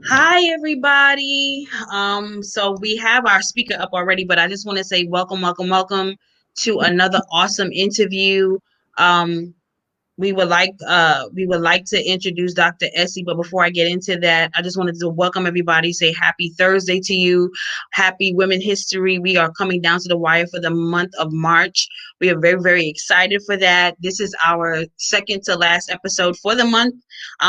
Hi, everybody. So we have our speaker up already, but I just want to say welcome to another awesome interview. Um, we would like to introduce Dr. Essie, but before I get into that, I just wanted to welcome everybody, say happy Thursday to you, happy Women History. We are coming down to the wire for the month of March. We are very, very excited for that. This is our second to last episode for the month,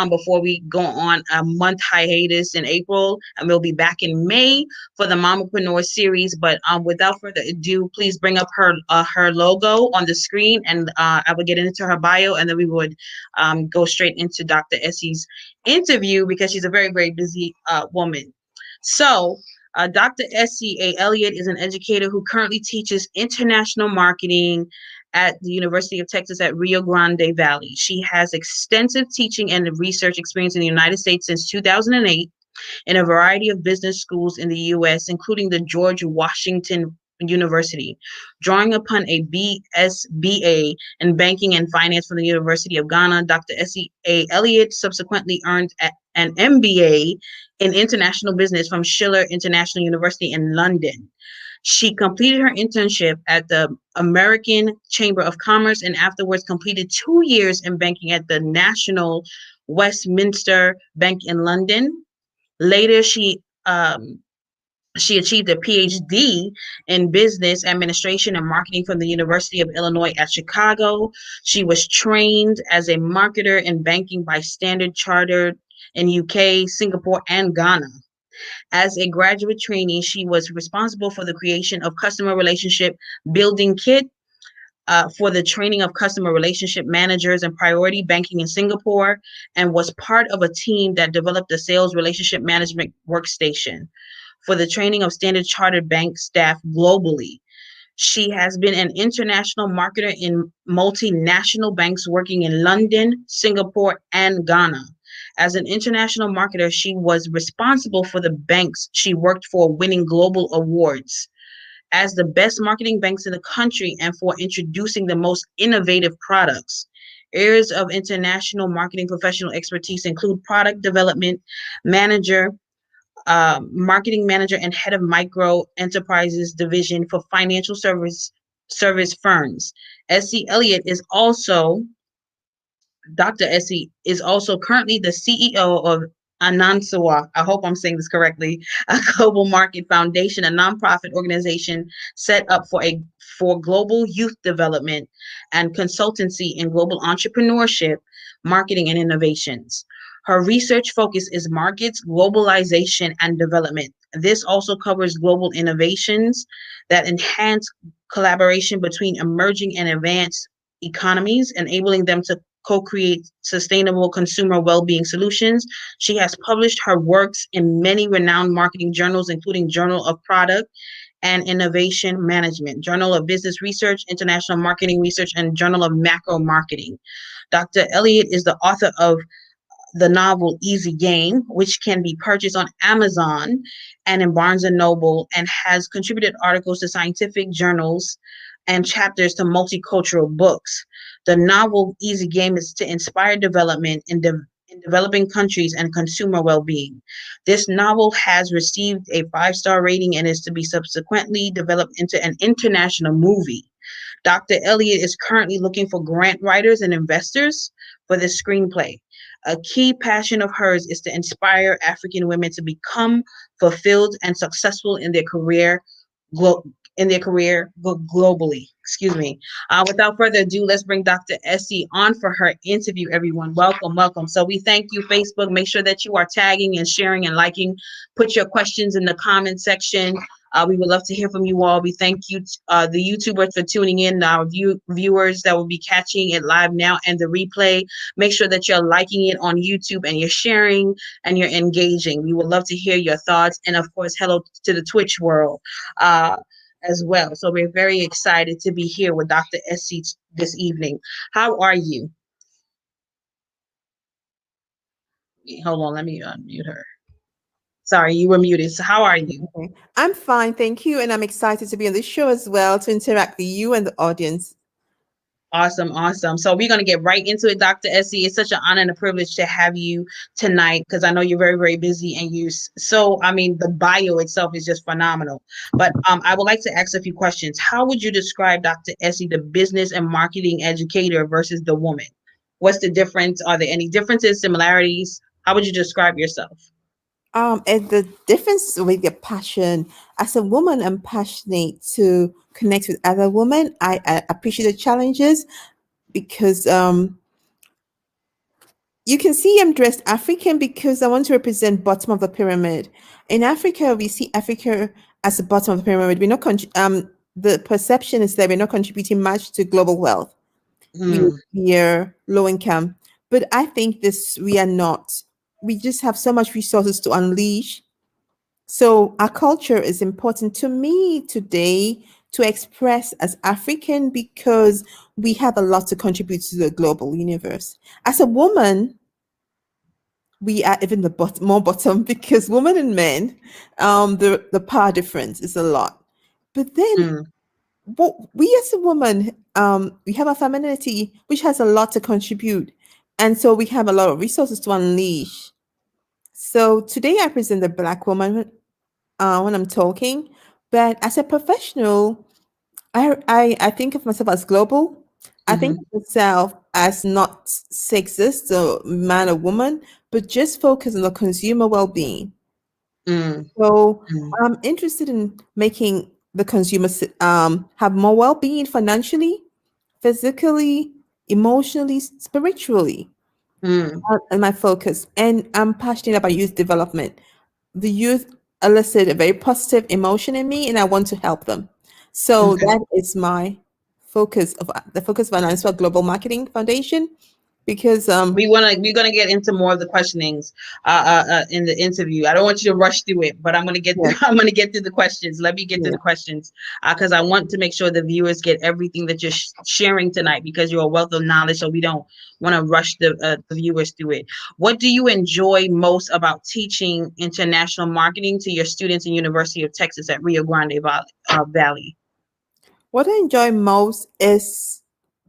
before we go on a month hiatus in April, and we'll be back in May for the Mompreneur series. But without further ado, please bring up her logo on the screen, and I will get into her bio, and then we would go straight into Dr. Essie's interview because she's a very, very busy woman. So Dr. Essie A. Elliott is an educator who currently teaches international marketing at the University of Texas at Rio Grande Valley. She has extensive teaching and research experience in the United States since 2008 in a variety of business schools in the U.S., including the George Washington University. Drawing upon a BSBA in banking and finance from the University of Ghana, Dr. Essie A. Elliott subsequently earned an MBA in international business from Schiller International University in London. She completed her internship at the American Chamber of Commerce and afterwards completed 2 years in banking at the National Westminster Bank in London. Later, she achieved a PhD in business administration and marketing from the University of Illinois at Chicago. She was trained as a marketer in banking by Standard Chartered in UK, Singapore, and Ghana. As a graduate trainee, she was responsible for the creation of customer relationship building kit for the training of customer relationship managers and priority banking in Singapore, and was part of a team that developed the sales relationship management workstation for the training of Standard Chartered Bank staff globally. She has been an international marketer in multinational banks working in London, Singapore, and Ghana. As an international marketer, she was responsible for the banks she worked for winning global awards as the best marketing banks in the country and for introducing the most innovative products. Areas of international marketing professional expertise include product development manager, marketing manager, and head of micro enterprises division for financial service firms. Essie Elliott is also Dr. Essie is also currently the CEO of Anansawa, I hope I'm saying this correctly, a global market foundation, a nonprofit organization set up for global youth development and consultancy in global entrepreneurship, marketing, and innovations. Her research focus is markets, globalization, and development. This also covers global innovations that enhance collaboration between emerging and advanced economies, enabling them to co-create sustainable consumer well-being solutions. She has published her works in many renowned marketing journals, including Journal of Product and Innovation Management, Journal of Business Research, International Marketing Research, and Journal of Macro Marketing. Dr. Elliott is the author of the novel Easy Game, which can be purchased on Amazon and in Barnes & Noble, and has contributed articles to scientific journals and chapters to multicultural books. The novel Easy Game is to inspire development in developing countries and consumer well-being. This novel has received a 5-star rating and is to be subsequently developed into an international movie. Dr. Elliott is currently looking for grant writers and investors for this screenplay. A key passion of hers is to inspire African women to become fulfilled and successful in their career in their career globally. Excuse me. Without further ado, let's bring Dr. Essie on for her interview, everyone. Welcome, welcome. So we thank you, Facebook. Make sure that you are tagging and sharing and liking. Put your questions in the comment section. We would love to hear from you all. We thank you, the YouTubers, for tuning in, our viewers that will be catching it live now and the replay. Make sure that you're liking it on YouTube and you're sharing and you're engaging. We would love to hear your thoughts. And of course, hello to the Twitch world. As well. So we're very excited to be here with Dr. Essie this evening. How are you? Hold on, let me unmute her. Sorry, you were muted. So how are you? Okay. I'm fine, thank you. And I'm excited to be on this show as well to interact with you and the audience. Awesome, awesome. So we're going to get right into it, Dr. Essie. It's such an honor and a privilege to have you tonight because I know you're very, very busy and I mean, the bio itself is just phenomenal. But I would like to ask a few questions. How would you describe Dr. Essie, the business and marketing educator versus the woman? What's the difference? Are there any differences, similarities? How would you describe yourself? And the difference with your passion, as a woman, I'm passionate to connect with other women. I appreciate the challenges because you can see I'm dressed African because I want to represent bottom of the pyramid. In Africa, we see Africa as the bottom of the pyramid. The perception is that we're not contributing much to global wealth. Mm, We are low income, but I think this we are not. We just have so much resources to unleash. So our culture is important to me today to express as African because we have a lot to contribute to the global universe. As a woman, we are even more bottom because women and men, the power difference is a lot. But then mm, what we as a woman, we have a femininity which has a lot to contribute. And so we have a lot of resources to unleash. So today I present the Black woman when I'm talking, but as a professional, I think of myself as global. I think mm-hmm, of myself as not sexist or man or woman, but just focus on the consumer well-being. mm, So mm, I'm interested in making the consumers have more well-being financially, physically, emotionally, spiritually, mm. and my focus. And I'm passionate about youth development. The youth elicit a very positive emotion in me, and I want to help them. So Okay. that is my focus of the focus of Financial Global Marketing Foundation, because We're gonna get into more of the questionings in the interview. I don't want you to rush through it, but I'm gonna get through yes, I'm gonna get through the questions. Let me get through yes. the questions because I want to make sure the viewers get everything that you're sharing tonight because you're a wealth of knowledge. So we don't want to rush the viewers through it. What do you enjoy most about teaching international marketing to your students in University of Texas at Rio Grande Valley? What I enjoy most is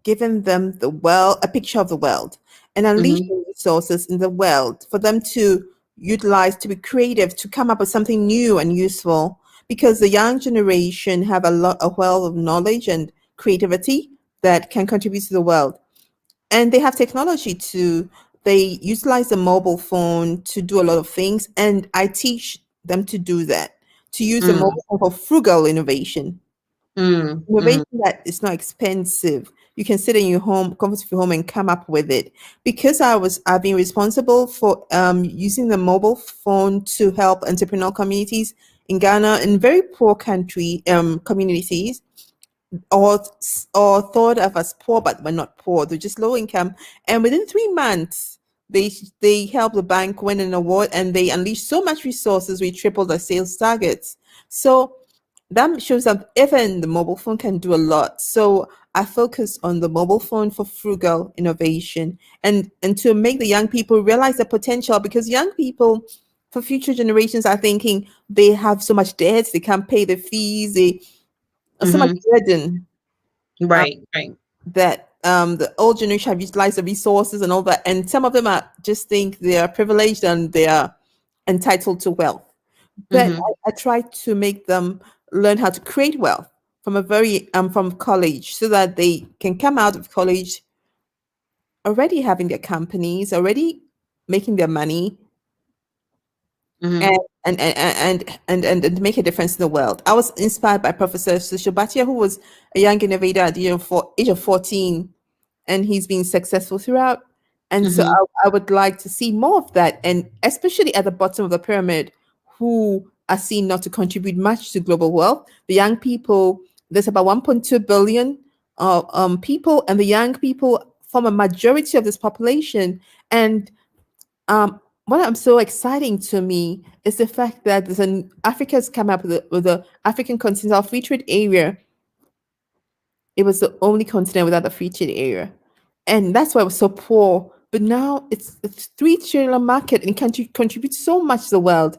giving them a picture of the world and Mm-hmm, unleashing resources in the world for them to utilize, to be creative, to come up with something new and useful. Because the young generation have a wealth of knowledge and creativity that can contribute to the world. And they have technology they utilize the mobile phone to do a lot of things. And I teach them to do that, to use the mm, mobile phone for frugal innovation. mm, mm, Innovation that is not expensive. You can sit in your home, comfort of your home, and come up with it. Because I've been responsible for using the mobile phone to help entrepreneurial communities in Ghana in very poor country communities, or thought of as poor, but were not poor. They're just low income. And within 3 months, they helped the bank win an award, and they unleashed so much resources. We tripled their sales targets. So that shows that even the mobile phone can do a lot. So I focus on the mobile phone for frugal innovation and to make the young people realize the potential, because young people for future generations are thinking they have so much debt, they can't pay the fees, they are so much mm-hmm. burden, um, Right, right. that the old generation have utilized the resources and all that. And some of them are just think they are privileged and they are entitled to wealth. But Mm-hmm, I try to make them learn how to create wealth from from college, so that they can come out of college already having their companies, already making their money, Mm-hmm. and and make a difference in the world. I was inspired by Professor Sushobatia, who was a young innovator at the age of 14, and he's been successful throughout. And so Mm-hmm. I would like to see more of that, and especially at the bottom of the pyramid, who are seen not to contribute much to global wealth. The young people, there's about 1.2 billion people, and the young people form a majority of this population. And what I'm so exciting to me is the fact that Africa's come up with the African continental free trade area. It was the only continent without a free trade area, and that's why it was so poor. But now it's 3 trillion market and can contribute so much to the world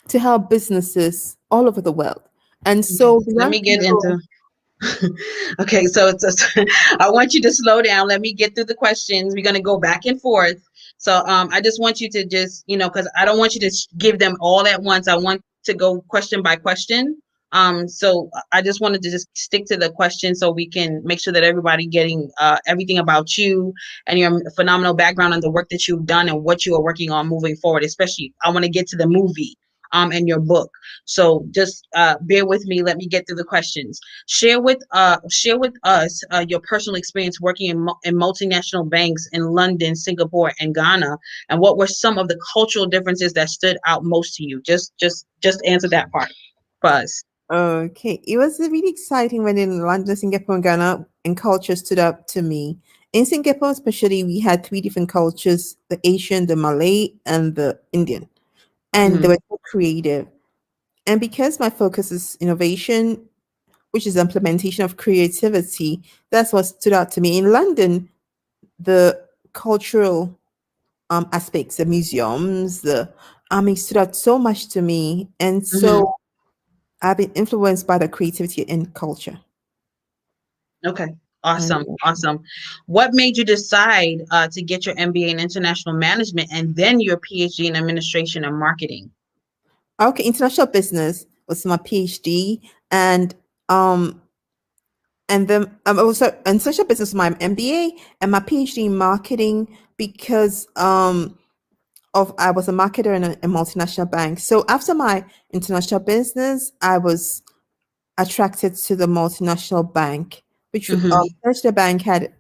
to help businesses all over the world. And Okay. so the Let young me get people, into. Okay, so I want you to slow down. Let me get through the questions. We're gonna go back and forth. So I just want you to just because I don't want you to give them all at once. I want to go question by question. So I just wanted to just stick to the question so we can make sure that everybody getting everything about you and your phenomenal background and the work that you've done and what you are working on moving forward. Especially, I want to get to the movie and your book. So just bear with me. Let me get through the questions. Share with us your personal experience working in multinational banks in London, Singapore, and Ghana, and what were some of the cultural differences that stood out most to you? Just answer that part for us. okay, it was really exciting when in London, Singapore, and Ghana, and culture stood up to me. In Singapore, especially, we had 3 different cultures: the Asian, the Malay, and the Indian, and they Mm-hmm. were so creative. And because my focus is innovation, which is implementation of creativity, that's what stood out to me. In London, the cultural aspects, the museums, the it stood out so much to me. And Mm-hmm. so I've been influenced by the creativity and culture. Okay. And Awesome. Awesome. What made you decide to get your MBA in international management and then your PhD in administration and marketing? okay, international business was my PhD, and um then also international business was my MBA, and my PhD in marketing because of I was a marketer in a multinational bank. So after my international business, I was attracted to the multinational bank, which Mm-hmm. the bank had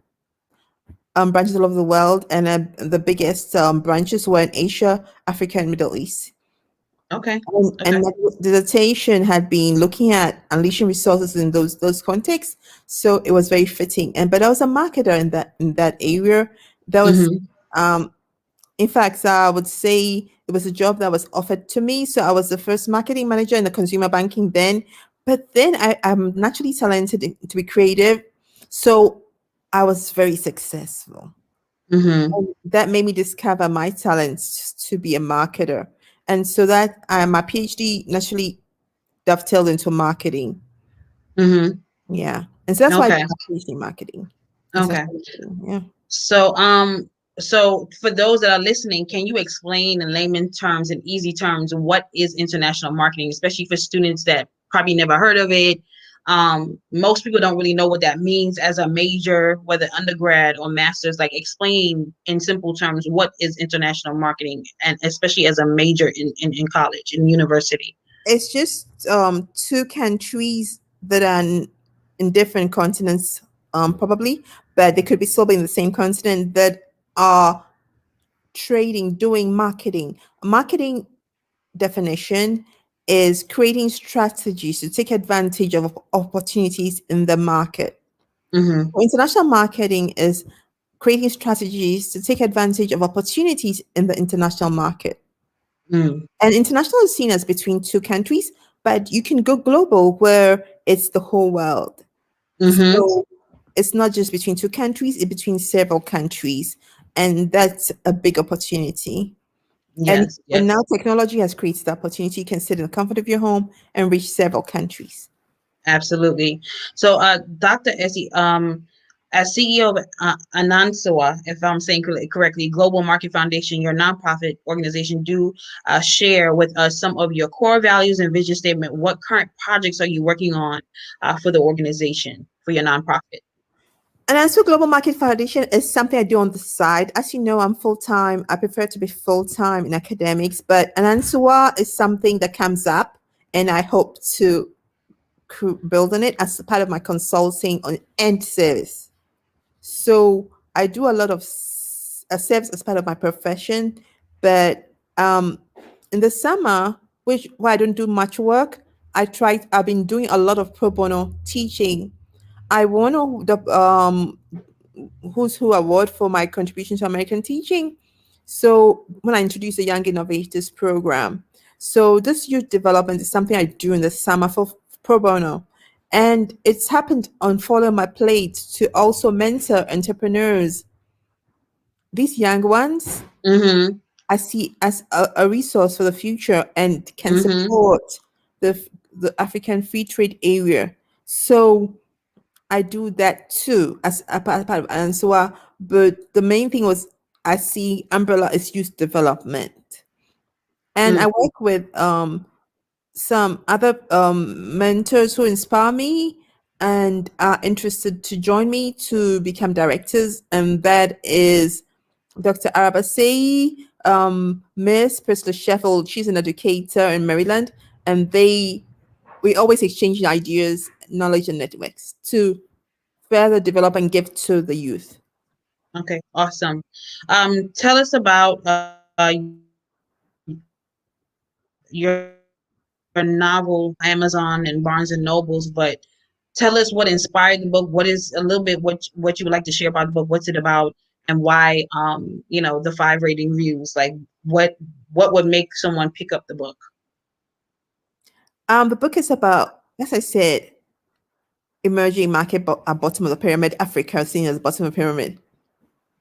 branches all over the world, and the biggest branches were in Asia, Africa, and Middle East. Okay. And Okay. my dissertation had been looking at unleashing resources in those contexts, so it was very fitting. And but I was a marketer in that area. That was Mm-hmm. um, in fact, I would say it was a job that was offered to me. So I was the first marketing manager in the consumer banking then. But then I'm naturally talented to be creative. So I was very successful. Mm-hmm. And that made me discover my talents to be a marketer. And so that my PhD naturally dovetailed into marketing. Mm-hmm. Yeah. And so that's why I did Okay. my PhD in marketing. Okay. International marketing. Yeah. So, so for those that are listening, can you explain in layman terms and easy terms what is international marketing, especially for students that probably never heard of it? Most people don't really know what that means as a major, whether undergrad or master's. Like, explain in simple terms what is international marketing, and especially as a major in college, in university. It's just 2 countries that are in different continents, probably, but they could be still in the same continent that are trading, doing marketing. Marketing definition is creating strategies to take advantage of opportunities in the market. Mm-hmm. International marketing is creating strategies to take advantage of opportunities in the international market. Mm. And international is seen as between 2 countries, but you can go global where it's the whole world. Mm-hmm. So it's not just between 2 countries, it's between several countries. And that's a big opportunity. Yes. And now Yes. technology has created the opportunity. You can sit in the comfort of your home and reach several countries. Absolutely. So, Dr. Essie, as CEO of Anansawa, if I'm saying correctly, Global Market Foundation, your nonprofit organization, do share with us some of your core values and vision statement. What current projects are you working on for the organization, for your nonprofit? And also, global market validation is something I do on the side. As you know, I'm full time. I prefer to be full time in academics, but Anansua is something that comes up, and I hope to build on it as part of my consulting on end service. So I do a lot of service as part of my profession, but in the summer, which where I don't do much work, I've been doing a lot of pro bono teaching. I won the Who's Who award for my contribution to American teaching. So when I introduced the Young Innovators program, so this youth development is something I do in the summer for pro bono. And it's happened on Follow My Plate to also mentor entrepreneurs. These young ones Mm-hmm. I see as a resource for the future and can Mm-hmm. support the African free trade area. So I do that too as a part of Ansua. But the main thing was I see umbrella is youth development. And I work with some other mentors who inspire me and are interested to join me to become directors. And that is Dr. Arabasei, Miss Priscilla Sheffield. She's an educator in Maryland. And we always exchange ideas, knowledge, and networks to further develop and give to the youth. Okay, awesome. Tell us about your novel, Amazon and Barnes and Nobles, but tell us what inspired the book. What is a little bit what you would like to share about the book? What's it about, and why? The 5 rating reviews. Like, what would make someone pick up the book? The book is about, as I said, emerging market at bottom of the pyramid, Africa seen as the bottom of the pyramid.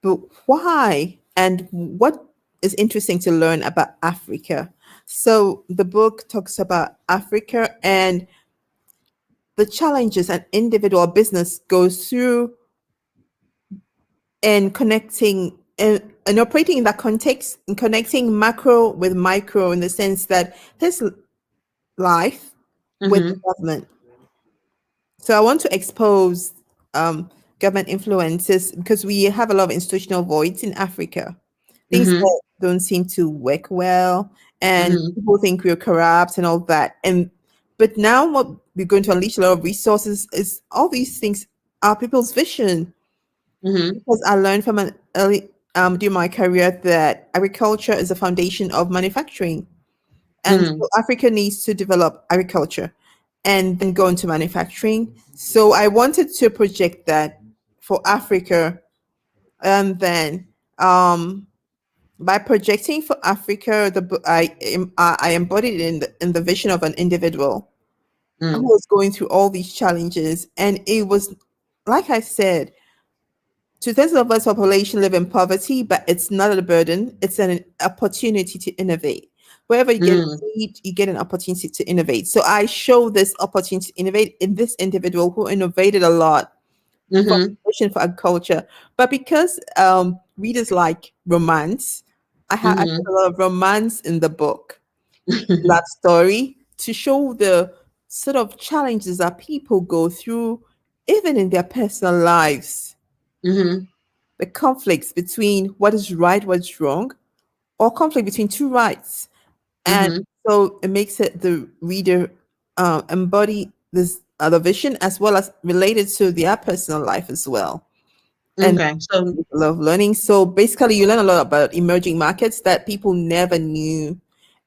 But why and what is interesting to learn about Africa? So the book talks about Africa and the challenges an individual business goes through and connecting and operating in that context and connecting macro with micro in the sense that his life with the Mm-hmm. government. So I want to expose um, government influences because we have a lot of institutional voids in Africa. Things Mm-hmm. that don't seem to work well, and Mm-hmm. people think we're corrupt and all that. And but now what we're going to unleash a lot of resources is all these things are people's vision. Mm-hmm. Because I learned from an early during my career that agriculture is the foundation of manufacturing. And Mm-hmm. so Africa needs to develop agriculture and then go into manufacturing. So I wanted to project that for Africa. And then by projecting for Africa, I embodied in the vision of an individual who Mm-hmm. was going through all these challenges. And it was, like I said, 2/3 of us population live in poverty, but it's not a burden. It's an opportunity to innovate. Wherever you get a Mm-hmm. seed, you get an opportunity to innovate. So I show this opportunity to innovate in this individual who innovated a lot for Mm-hmm. vision for agriculture. But because readers like romance, I put Mm-hmm. a lot of romance in the book, love story, to show the sort of challenges that people go through, even in their personal lives, Mm-hmm. the conflicts between what is right, what's wrong, or conflict between two rights. And Mm-hmm. so it makes it the reader embody this other vision as well as related to their personal life as well. And Okay, so love learning. So basically, you learn a lot about emerging markets that people never knew.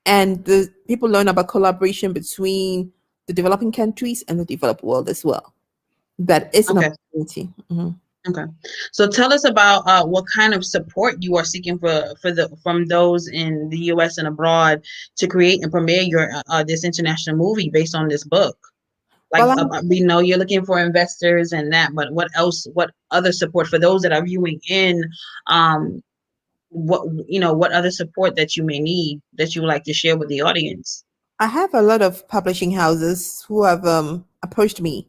And the people learn about collaboration between the developing countries and the developed world as well. That is an okay. opportunity. Mhm. Okay. So tell us about what kind of support you are seeking for from those in the U.S. and abroad to create and premiere your this international movie based on this book. Like Well, I'm we know you're looking for investors and that, but what else? What other support for those that are viewing in? Um, what other support that you may need that you would like to share with the audience? I have a lot of publishing houses who have approached me,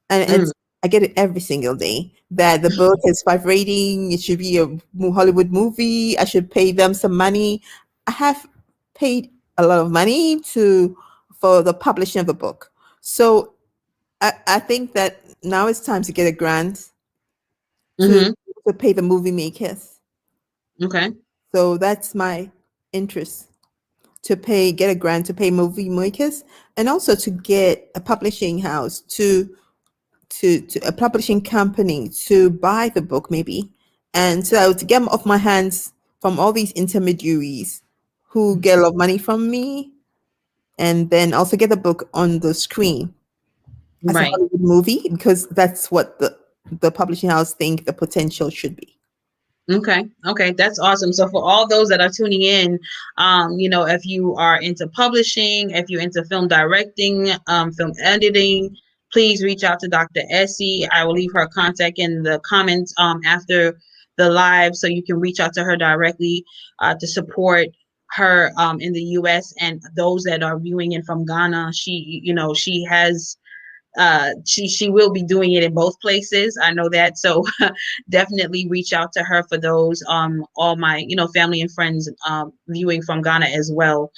and Mm, I get it every single day that the book is 5 rating. It should be a Hollywood movie. I should pay them some money. I have paid a lot of money to for the publishing of the book. So I think that now it's time to get a grant to Mm-hmm. pay the movie makers. Okay. So that's my interest, to pay, get a grant to pay movie makers, and also to get a publishing house to a publishing company to buy the book maybe, and so to get them off my hands from all these intermediaries who get a lot of money from me, and then also get the book on the screen as a Right. Hollywood movie, because that's what the publishing house think the potential should be. Okay. Okay. That's awesome. So for all those that are tuning in, if you are into publishing, if you're into film directing, film editing, please reach out to Dr. Essie. I will leave her contact in the comments after the live, so you can reach out to her directly to support her in the US, and those that are viewing in from Ghana. She has she will be doing it in both places. I know that. So definitely reach out to her for those all my family and friends viewing from Ghana as well.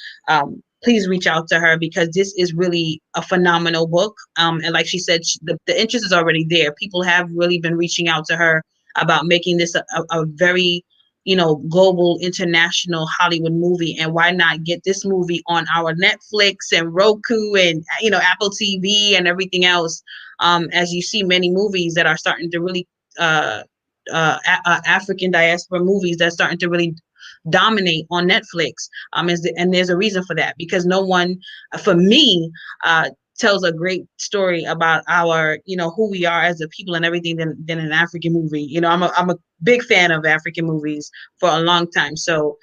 Please reach out to her, because this is really a phenomenal book. And like she said, the interest is already there. People have really been reaching out to her about making this a very global, international Hollywood movie. And why not get this movie on our Netflix and Roku and Apple TV and everything else? As you see many movies that are starting to really uh, African diaspora movies that's starting to really dominate on Netflix. And there's a reason for that, because no one, for me, tells a great story about our, who we are as a people and everything than an African movie. I'm a big fan of African movies for a long time. So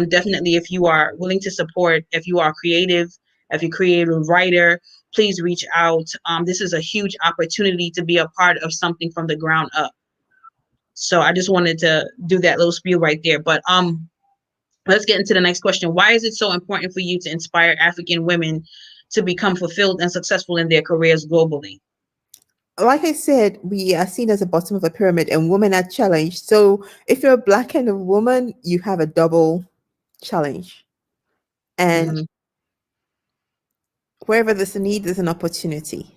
definitely, if you are willing to support, if you are creative, if you're a creative writer, please reach out. This is a huge opportunity to be a part of something from the ground up. So I just wanted to do that little spiel right there. But let's get into the next question. Why is it so important for you to inspire African women to become fulfilled and successful in their careers globally? Like I said, we are seen as the bottom of the pyramid and women are challenged. So if you're a black and a woman, you have a double challenge. And Mm-hmm. wherever there's a need, there's an opportunity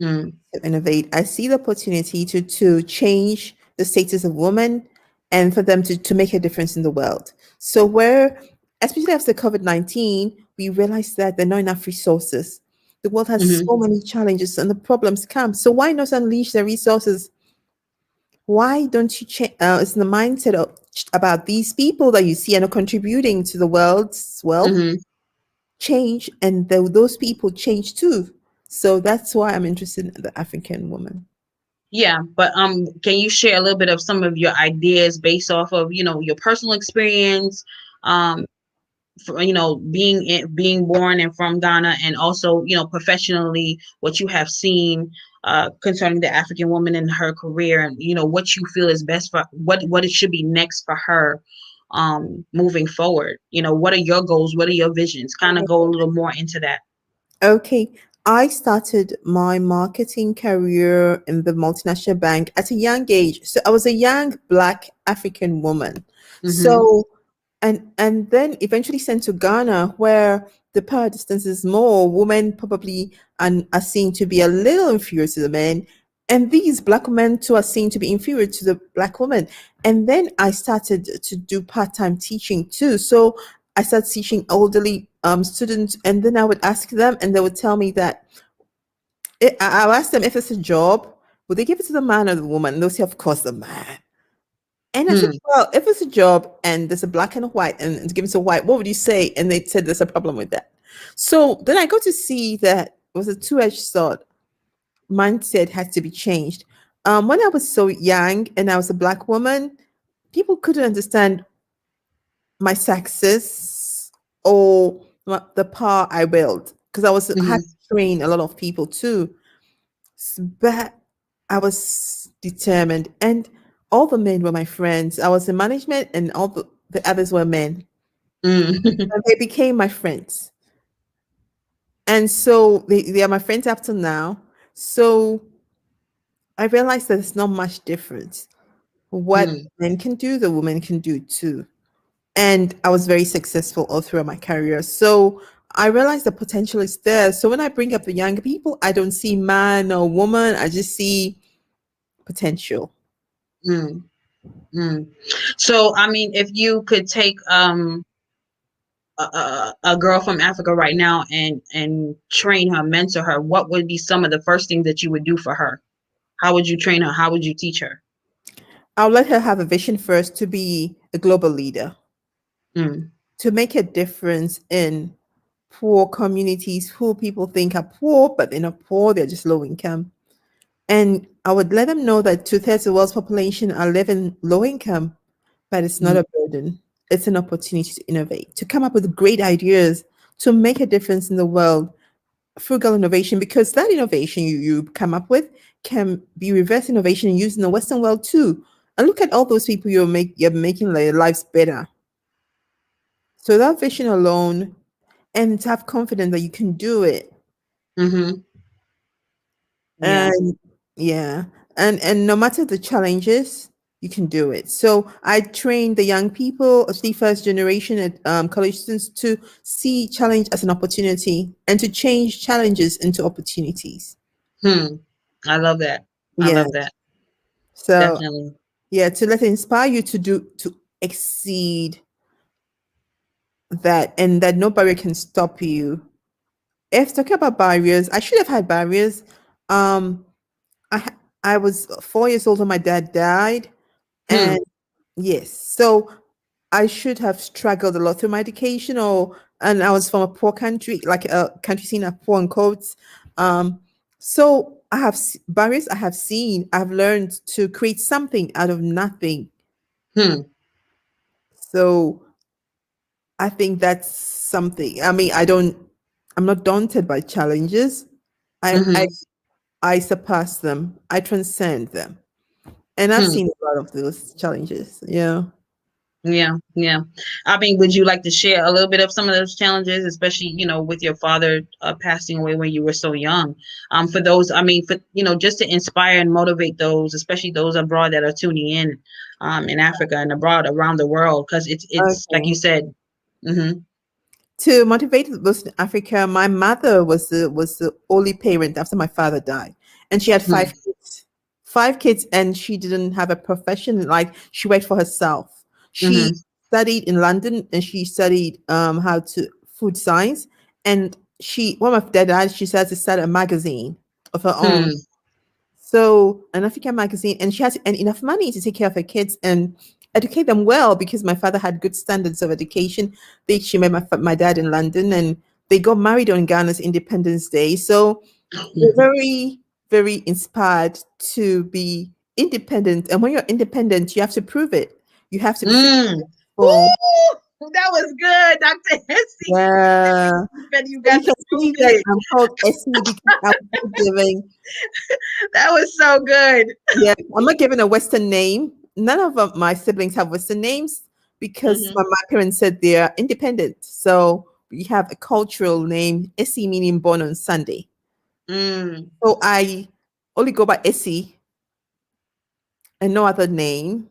Mm-hmm. to innovate. I see the opportunity to change the status of women and for them to make a difference in the world. So where, especially after COVID-19, we realized that there are not enough resources. The world has Mm-hmm. so many challenges and the problems come. So why not unleash the resources? Why don't you change? It's the mindset of about these people that you see and are contributing to the world's wealth Mm-hmm. change, and those people change too. So that's why I'm interested in the African woman. Yeah, but can you share a little bit of some of your ideas based off of your personal experience, um, for, being born and from Ghana, and also professionally what you have seen concerning the African woman in her career, and what you feel is best for what it should be next for her moving forward. What are your goals? What are your visions? Kind of go a little more into that. Okay, I started my marketing career in the multinational bank at a young age. So I was a young black African woman. Mm-hmm. So and then eventually sent to Ghana, where the power distance is more. Women probably are seen to be a little inferior to the men, and these black men too are seen to be inferior to the black women. And then I started to do part-time teaching too. So I started teaching elderly students, and then I would ask them, and they would tell me that I'll ask them if it's a job, would they give it to the man or the woman? And they'll say, of course, the man. And I said, Mm, well, if it's a job and there's a black and a white and it's given to a white, what would you say? And they said there's a problem with that. So then I got to see that it was a two-edged sword. Mindset had to be changed. When I was so young and I was a black woman, people couldn't understand my success or the power I built, because I had mm-hmm, to train a lot of people too. But I was determined, and all the men were my friends. I was in management, and all the others were men, mm, and they became my friends. And so they are my friends up to now. So I realized that it's not much difference. What mm. men can do, the women can do too. And I was very successful all throughout my career. So I realized the potential is there. So when I bring up the younger people, I don't see man or woman, I just see potential. Mm, mm. So, I mean, if you could take a girl from Africa right now and train her, mentor her, what would be some of the first things that you would do for her? How would you train her? How would you teach her? I'll let her have a vision first to be a global leader, Mm, to make a difference in poor communities who people think are poor, but they're not poor, they're just low income. And I would let them know that two-thirds of the world's population are living low income, but it's not mm, a burden. It's an opportunity to innovate, to come up with great ideas, to make a difference in the world. Frugal innovation, because that innovation you come up with can be reverse innovation and used in the Western world too. And look at all those people you're making their lives better. So that vision alone, and to have confidence that you can do it. mm-hmm. Yeah. And yeah, and no matter the challenges, you can do it. So I train the young people, especially first generation at college students, to see challenge as an opportunity and to change challenges into opportunities. Hmm. I love that. I Yeah. love that. So Definitely. yeah, to let it inspire you to exceed that, and that no barrier can stop you. If talking about barriers, I should have had barriers. Um, I was 4 years old when my dad died, and Hmm. yes, so I should have struggled a lot through my education, or and I was from a poor country, like a country seen as poor in quotes. Um, so I have barriers I have seen. I've learned to create something out of nothing. Hmm. So I think that's something. I mean, I'm not daunted by challenges. I, I, Mm-hmm. I surpass them. I transcend them. And I've Hmm. seen a lot of those challenges. Yeah. Yeah, yeah. I mean, would you like to share a little bit of some of those challenges, especially, with your father passing away when you were so young? For those, I mean, for just to inspire and motivate those, especially those abroad that are tuning in Africa and abroad around the world, because it's like you Okay. said. Mm-hmm. To motivate those in Africa, my mother was the only parent after my father died, and she had Hmm. 5 kids. 5 kids, and she didn't have a profession. Like, she worked for herself. She Mm-hmm. studied in London, and she studied how to food science. And she, when my dad died, she started to start a magazine of her own. Hmm. So an African magazine, and she has and enough money to take care of her kids and educate them well, because my father had good standards of education. She met my dad in London, and they got married on Ghana's Independence Day. So we're very, very inspired to be independent. And when you're independent, you have to prove it. You have to be Mm. successful. Ooh, that was good, Dr. Hesse. Yeah. You said you So got you to can prove see that it. I'm called SE because I'm not giving. That was so good. Yeah, I'm not giving a Western name. None of my siblings have Western names because Mm-hmm. my parents said they're independent. So we have a cultural name, Essie, meaning born on Sunday. Mm. So I only go by Essie and no other name,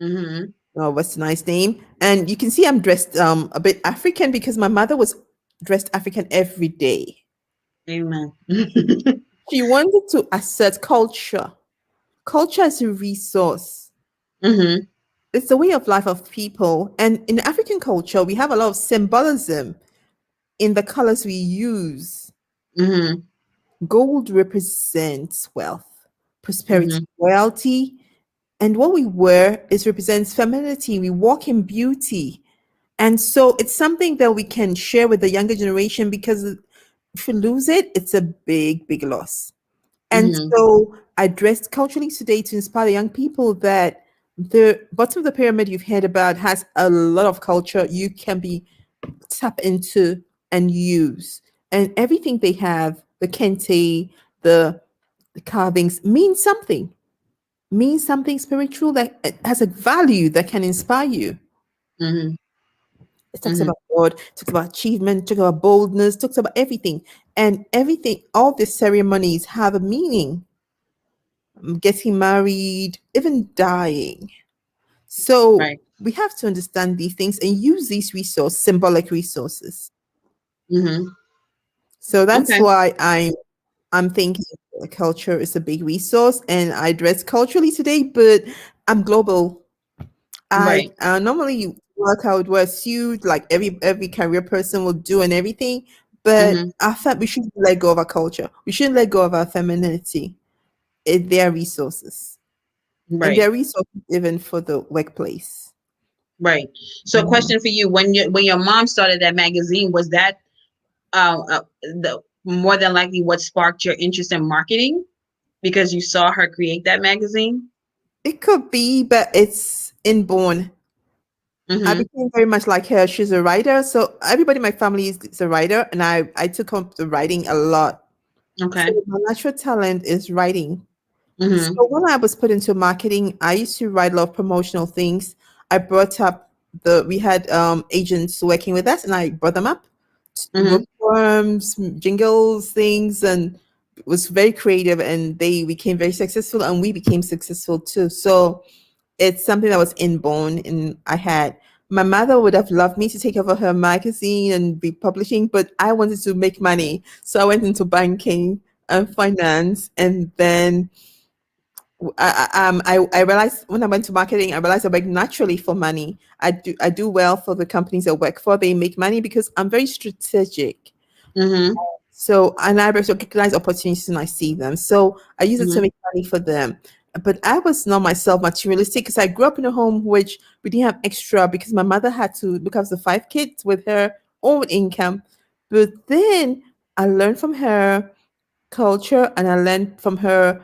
Mm-hmm. no Westernized name. And you can see I'm dressed a bit African because my mother was dressed African every day. Amen. She wanted to assert culture. Culture is a resource. Mm-hmm. It's the way of life of people. And in African culture, we have a lot of symbolism in the colors we use. Mm-hmm. Gold represents wealth, prosperity, Mm-hmm. royalty, and what we wear is represents femininity. We walk in beauty. And so it's something that we can share with the younger generation, because if you lose it, it's a big, big loss. And Mm-hmm. so I dressed culturally today to inspire the young people that the bottom of the pyramid you've heard about has a lot of culture you can be tap into and use. And everything they have, the kente, the carvings, means something spiritual that has a value that can inspire you. Mm-hmm. It talks Mm-hmm. about God, talks about achievement, talks about boldness, talks about everything. And everything, all the ceremonies have a meaning. Getting married, even dying. So Right. we have to understand these things and use these resources, symbolic resources. Mm-hmm. So that's Okay. why I'm thinking culture is a big resource, and I dress culturally today, but I'm global. I Right. normally work out wear a suit like every career person will do and everything, but Mm-hmm. I felt we shouldn't let go of our culture. We shouldn't let go of our femininity. Their resources, and Right. their resources even for the workplace. Right. So, Mhm. question for you: when your mom started that magazine, was that the more than likely what sparked your interest in marketing because you saw her create that magazine? It could be, but it's inborn. I Mm-hmm. became very much like her. She's a writer, so everybody in my family is a writer, and I took up the writing a lot. So Okay. my natural talent is writing. Mm-hmm. So when I was put into marketing, I used to write a lot of promotional things. I brought up we had agents working with us, and I brought them up, Mm-hmm. wrote forms, jingles, things, and was very creative. And they became very successful, and we became successful too. So it's something that was inborn, and I had. My mother would have loved me to take over her magazine and be publishing, but I wanted to make money, so I went into banking and finance, and then I realized when I went to marketing, I realized I work naturally for money. I do well for the companies I work for. They make money because I'm very strategic. Mm-hmm. So and I recognize opportunities when I see them. So I use it to Mm-hmm. make money for them. But I was not myself materialistic because I grew up in a home which we didn't have extra because my mother had to look after 5 kids with her own income. But then I learned from her culture and I learned from her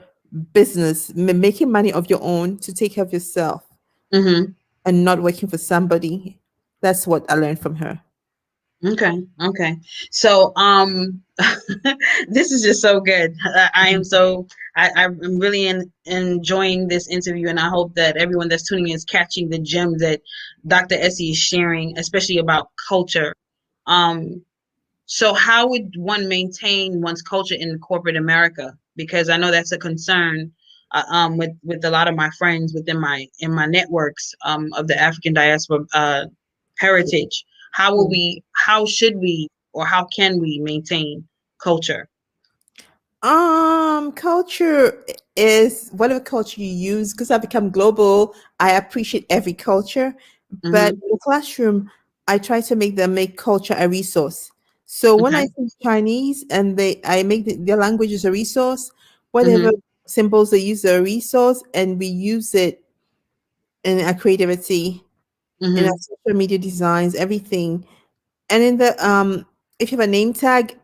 business, making money of your own to take care of yourself Mm-hmm. and not working for somebody. That's what I learned from her. Okay. Okay. So, this is just so good. I am so I'm really enjoying this interview, and I hope that everyone that's tuning in is catching the gems that Dr. Essie is sharing, especially about culture. Um, So how would one maintain one's culture in corporate America? Because I know that's a concern with a lot of my friends within my in my networks of the African diaspora heritage. How should we, or how can we maintain culture? Culture is whatever culture you use. Because I've become global, I appreciate every culture. But Mm-hmm. in the classroom, I try to make culture a resource. So when I Okay. teach Chinese and I make their language as a resource, whatever Mm-hmm. symbols they use are a resource, and we use it in our creativity, in our Mm-hmm. social media designs, everything. And in the if you have a name tag,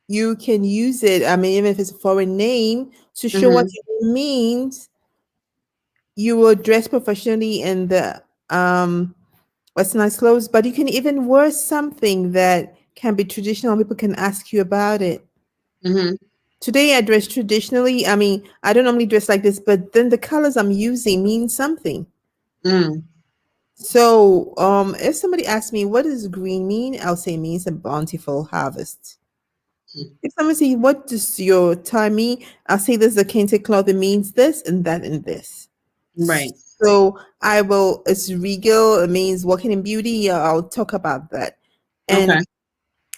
you can use it. I mean, even if it's a foreign name, to show what Mm-hmm. your name means. You will dress professionally in the westernized clothes, but you can even wear something that can be traditional. People can ask you about it. Mm-hmm. Today, I dress traditionally. I mean, I don't normally dress like this, but then the colors I'm using mean something. Mm-hmm. So, if somebody asks me what does green mean, I'll say it means a bountiful harvest. If someone says what does your tie mean, I'll say this is a kente cloth. It means this and that and this. Right. So I will. It's regal. It means walking in beauty. I'll talk about that, and Okay.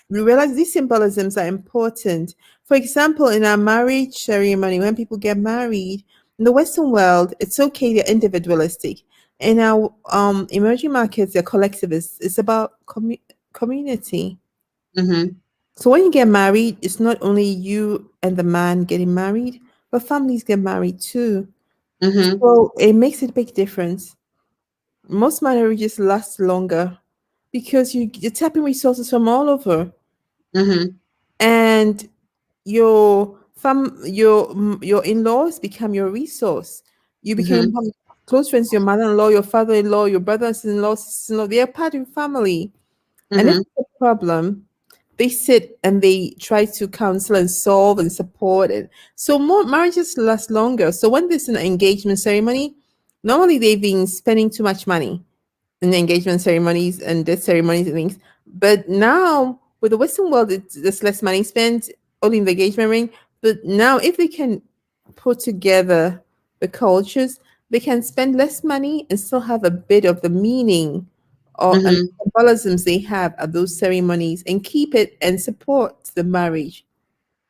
we realize these symbolisms are important. For example, in our marriage ceremony, when people get married in the Western world, it's okay. They're individualistic. In our emerging markets, they're collectivist. It's about community. Mm-hmm. So when you get married, it's not only you and the man getting married, but families get married too. Mm-hmm. So it makes a big difference. Most marriages last longer because you're tapping resources from all over, Mm-hmm. and your in-laws become your resource. You became Mm-hmm. close friends, your mother-in-law, your father-in-law, your brothers-in-law, sisters-in-law. They are part of your family, and if Mm-hmm. it's a problem, they sit and they try to counsel and solve and support it. So more marriages last longer. So when there's an engagement ceremony, normally they've been spending too much money in the engagement ceremonies and death ceremonies and things. But now with the Western world, there's less money spent only in the engagement ring. But now if they can put together the cultures, they can spend less money and still have a bit of the meaning or and Mm-hmm. symbolisms they have at those ceremonies and keep it and support the marriage.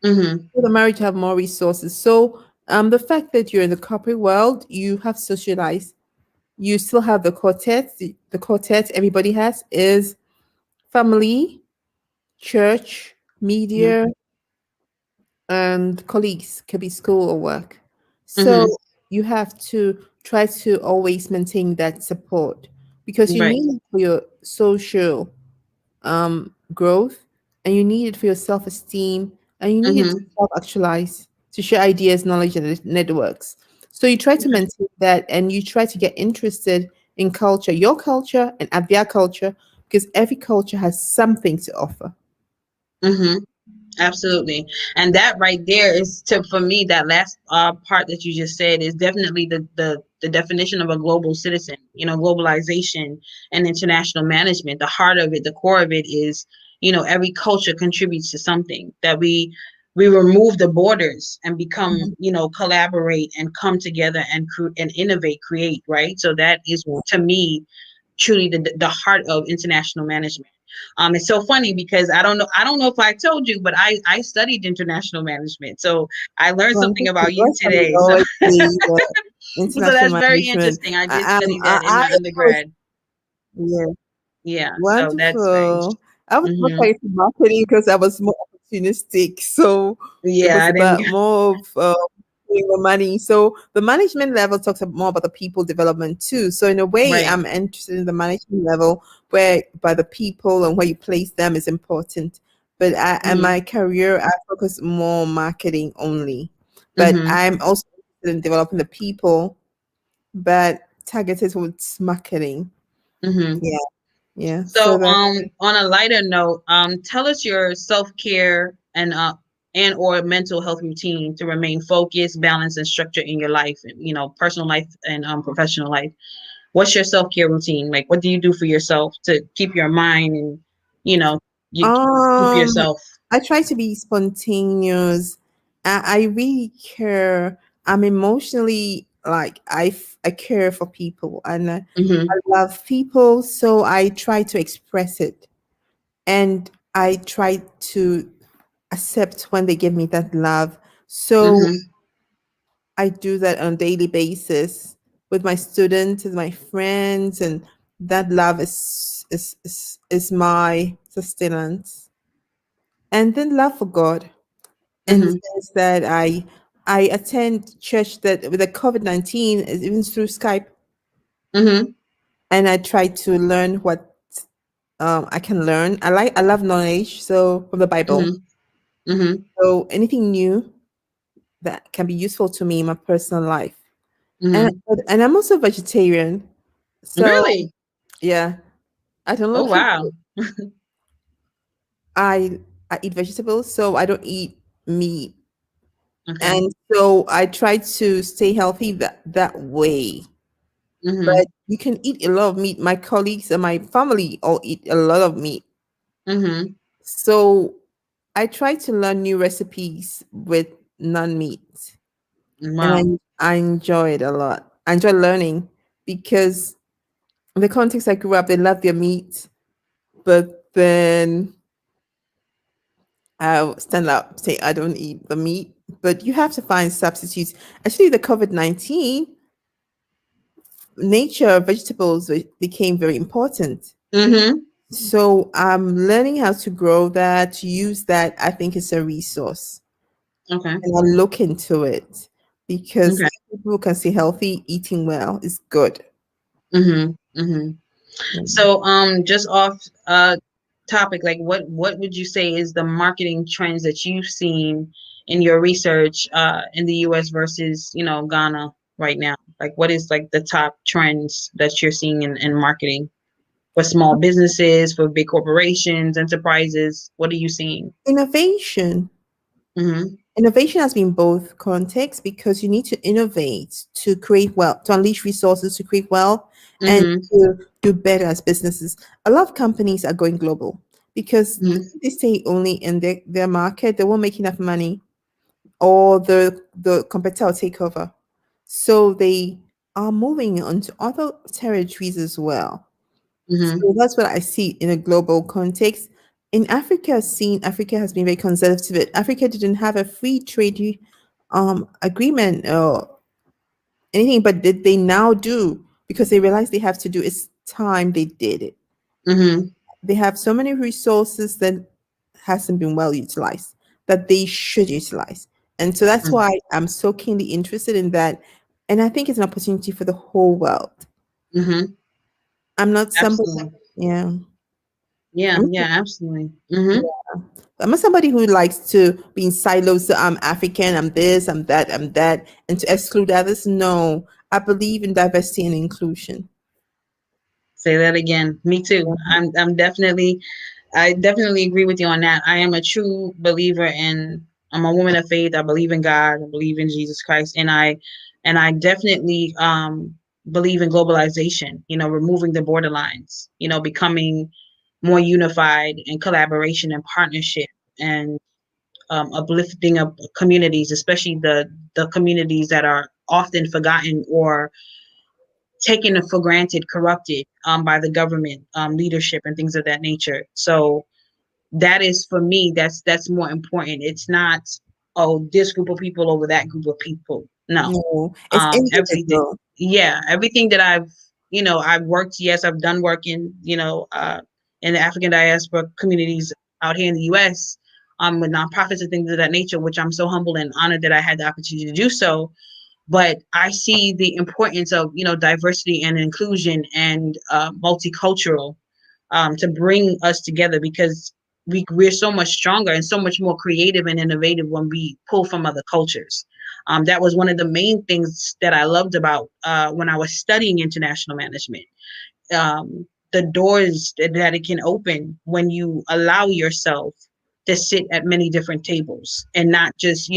Mm-hmm. For the marriage to have more resources. So The fact that you're in the corporate world, you have socialized. You still have the quartet. The quartet everybody has is family, church, Mhm. media, and colleagues, could be school or work. So Mhm. you have to try to always maintain that support because you Right. need it for your social growth, and you need it for your self-esteem, and you need it to Mhm. self-actualize, to share ideas, knowledge, and networks. So you try to maintain that, and you try to get interested in culture, your culture and at their culture, because every culture has something to offer. Mhm. Absolutely. And that right there is to for me that last part that you just said is definitely the definition of a global citizen. Globalization and international management. The heart of it, the core of it is, every culture contributes to something that we remove the borders and become, collaborate and come together and and innovate, create, right? So that is Yeah. to me truly the heart of international management. It's so funny because I don't know if I told you, but I studied international management, so I learned something Wonderful. about you That's what we today. So always say, so international that's very management. interesting. I did study that in I my was, undergrad. yeah. Yeah, so that's very Wonderful. interesting. I was more Hmm. quite into marketing because I was more opportunistic. So it Yeah, was I didn't. about more of doing the money. So the management level talks more about the people development too. So in a way, Right. I'm interested in the management level where by the people and where you place them is important. But in Hmm. my career, I focus more on marketing only. But Hmm. I'm also interested in developing the people, but targeted towards marketing. Hmm. Yeah, yeah. So So, that. on a lighter note, tell us your self-care and or mental health routine to remain focused, balanced, and structured in your life, personal life and professional life. What's your self-care routine? Like, what do you do for yourself to keep your mind and, you know, you keep Um, yourself? I try to be spontaneous. I really care. I'm emotionally like I care for people, and I Mm-hmm. love people, so I try to express it, and I try to accept when they give me that love. So Mm-hmm. I do that on a daily basis with my students and my friends, and that love is my sustenance. And then love for God, in the Mm-hmm. sense that I attend church that with the COVID-19 is even through Skype, Mm-hmm. and I try to learn what I can learn. I love knowledge, so from the Bible. Mm-hmm. Mm-hmm. So anything new that can be useful to me in my personal life. And Mm-hmm. and I'm also vegetarian. So Really? yeah, I don't know Oh, if you wow. I I eat vegetables, so I don't eat meat. Okay. And so I try to stay healthy that way. Mm-hmm. But you can eat a lot of meat. My colleagues and my family all eat a lot of meat. Mm-hmm. So I try to learn new recipes with non-meat. And Wow. I enjoy it a lot. I enjoy learning because in the context I grew up, they love their meat. But then I'll stand up, say I don't eat the meat. But you have to find substitutes. Actually, the COVID-19, nature vegetables became very important. Mm-hmm. So I'm learning how to grow that, to use that. I think it's a resource. Okay. And I'll look into it because Okay. people can see healthy eating well is good. Mm-hmm. Mm-hmm. Mm. So, just off topic, like what would you say is the marketing trends that you've seen in your research in the US versus, Ghana right now? Like what is like the top trends that you're seeing in marketing for small businesses, for big corporations, enterprises? What are you seeing? Innovation. Mm-hmm. Innovation has been both context because you need to innovate to create wealth, to unleash resources to create wealth and Mm-hmm. to do better as businesses. A lot of companies are going global because if Mm-hmm. they stay only in their market, they won't make enough money or the competitor will take over. So they are moving onto other territories as well. Mm-hmm. So that's what I see in a global context. In Africa, Africa has been very conservative. Africa didn't have a free trade agreement or anything, but they now do because they realize they have to do. It's time they did it. Mm-hmm. They have so many resources that hasn't been well utilized that they should utilize. And so that's why I'm so keenly interested in that. And I think it's an opportunity for the whole world. Mm-hmm. I'm not somebody, Absolutely. yeah. Yeah, I'm, yeah, absolutely. Mm-hmm. I'm not somebody who likes to be in silos. So I'm African, I'm this, I'm that, and to exclude others. No, I believe in diversity and inclusion. Say that again. Me too. I'm definitely I definitely agree with you on that. I am a true believer in I'm a woman of faith. I believe in God. I believe in Jesus Christ. And I definitely believe in globalization, removing the borderlines, becoming more unified and collaboration and partnership and uplifting of communities, especially the communities that are often forgotten or taken for granted, corrupted by the government leadership and things of that nature. So that is for me, that's more important. It's not, oh, this group of people over that group of people. No. No, it's Everything, individual. yeah, everything that I've worked, yes, I've done work in the African diaspora communities out here in the US, with nonprofits and things of that nature, which I'm so humbled and honored that I had the opportunity to do so. But I see the importance of diversity and inclusion and multicultural, to bring us together, because we're so much stronger and so much more creative and innovative when we pull from other cultures. That was one of the main things that I loved about when I was studying international management. The doors that it can open when you allow yourself to sit at many different tables and not just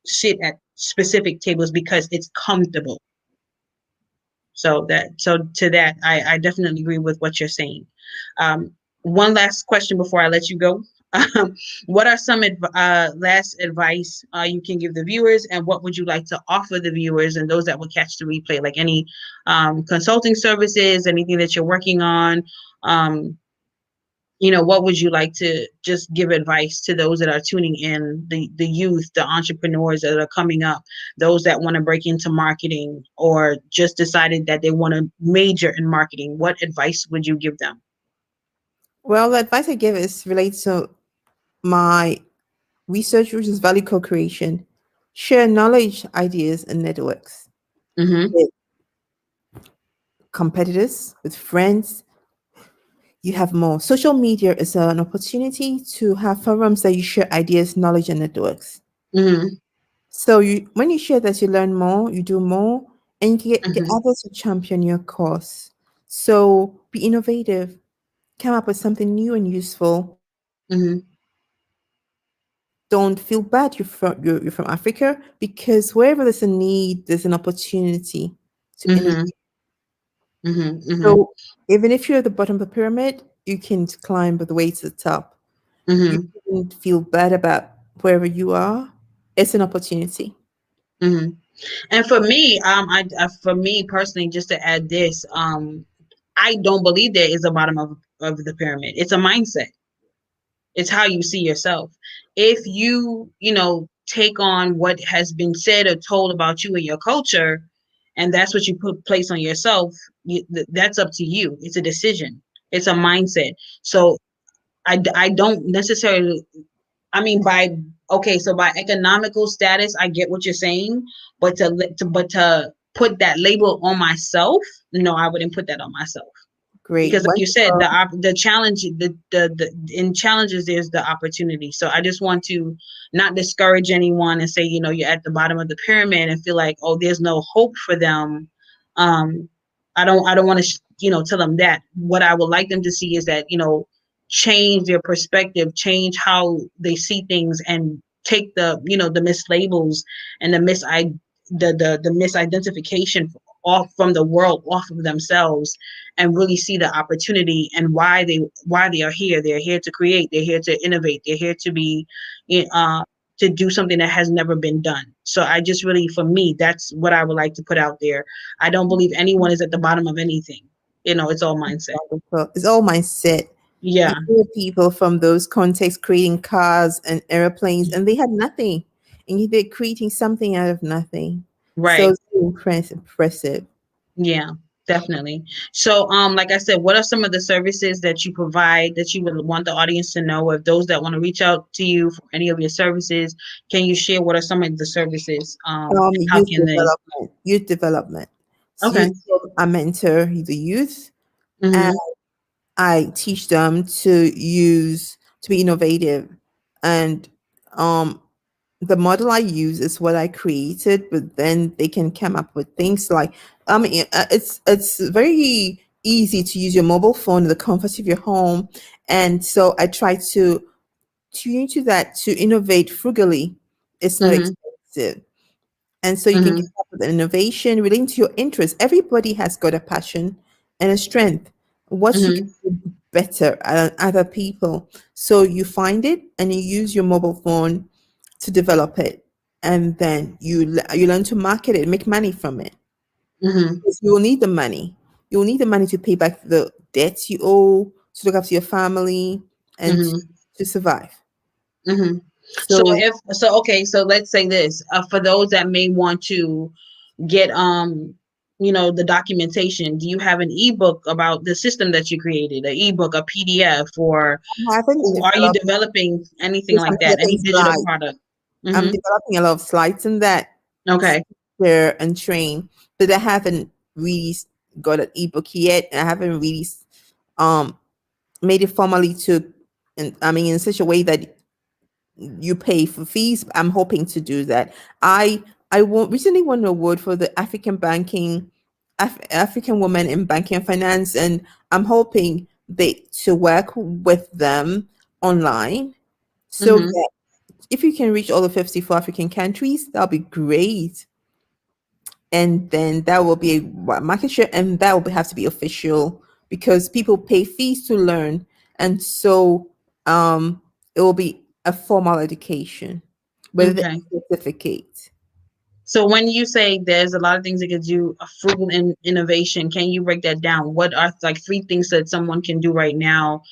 sit at specific tables because it's comfortable. So to that, I definitely agree with what you're saying. One last question before I let you go. What are some last advice you can give the viewers, and what would you like to offer the viewers and those that will catch the replay? Like any consulting services, anything that you're working on? Um, what would you like to just give advice to those that are tuning in, the youth, the entrepreneurs that are coming up, those that want to break into marketing or just decided that they want to major in marketing? What advice would you give them? Well, the advice I give is related to my research, which is value co-creation. Share knowledge, ideas, and networks Mm-hmm. with competitors, with friends. You have more. Social media is an opportunity to have forums that you share ideas, knowledge, and networks. Mm-hmm. So when you share that, you learn more, you do more, and you can get Mm-hmm. others to champion your cause. So be innovative, come up with something new and useful. Mm-hmm. Don't feel bad you're from Africa, because wherever there's a need, there's an opportunity to innovate. Mm-hmm. Mm-hmm. Mm-hmm. So even if you're at the bottom of the pyramid, you can climb the way to the top. You Mm-hmm. shouldn't feel bad about wherever you are. It's an opportunity. Mm-hmm. And for me, for me personally, just to add this, I don't believe there is a bottom of the pyramid. It's a mindset. It's how you see yourself. If take on what has been said or told about you and your culture, and that's what you put place on yourself, that's up to you. It's a decision. It's a mindset. So I don't necessarily. I mean, by economical status, I get what you're saying, but to put that label on myself, no, I wouldn't put that on myself, Great. because like you said, Wonderful. the challenge, the in challenges there's the opportunity. So I just want to not discourage anyone and say you're at the bottom of the pyramid and feel like, oh, there's no hope for them. um I don't want to tell them that. What I would like them to see is that change their perspective, change how they see things, and take the mislabels and the misidentification off from the world, off of themselves, and really see the opportunity and why they are here. They're here to create. They're here to innovate. They're here to be uh, to do something that has never been done. So I just really, for me, that's what I would like to put out there. I don't believe anyone is at the bottom of anything. It's all mindset. Wonderful. It's all mindset. You Yeah. hear people from those contexts creating cars and airplanes, and they had nothing. and they're creating something out of nothing. So Right. it's really impressive. Yeah, definitely. So, like I said, what are some of the services that you provide that you would want the audience to know? If those that want to reach out to you for any of your services, can you share what are some of the services? How Youth can they? development, youth development. Okay. So I mentor the youth, and Mm-hmm. I teach them to be innovative, and um the model I use is what I created, but then they can come up with things like, it's very easy to use your mobile phone in the comfort of your home, and so I try to tune into that to innovate frugally. It's not Mm-hmm. expensive, and so you can Mm-hmm. come up with an innovation relating to your interests. Everybody has got a passion and a strength. What you can Mm-hmm. do better than other people. So you find it and you use your mobile phone to develop it, and then you learn to market it, make money from it. Mm-hmm. Because you will need the money. You will need the money to pay back the debts you owe, to look after your family, and Mm-hmm. to survive. Mm-hmm. So So if so, okay. So let's say this for those that may want to get the documentation. Do you have an ebook about the system that you created, an ebook, a PDF, or I haven't are you developed developing anything this. I'm like that? Any developing digital slides. product? I'm Mm-hmm. developing a lot of slides in that Okay. there and train, but I haven't really got an ebook yet. I haven't really um made it formally to, and I mean in such a way that you pay for fees. I'm hoping to do that. Recently won an award for the African woman in banking and finance, and I'm hoping they to work with them online so Mm-hmm. that if you can reach all the 54 African countries, that'll be great. And then that will be a market share, and that will have to be official because people pay fees to learn, and so it will be a formal education with a Okay. certificate. So when you say there's a lot of things that could do a frugal innovation, can you break that down? What are like three things that someone can do right now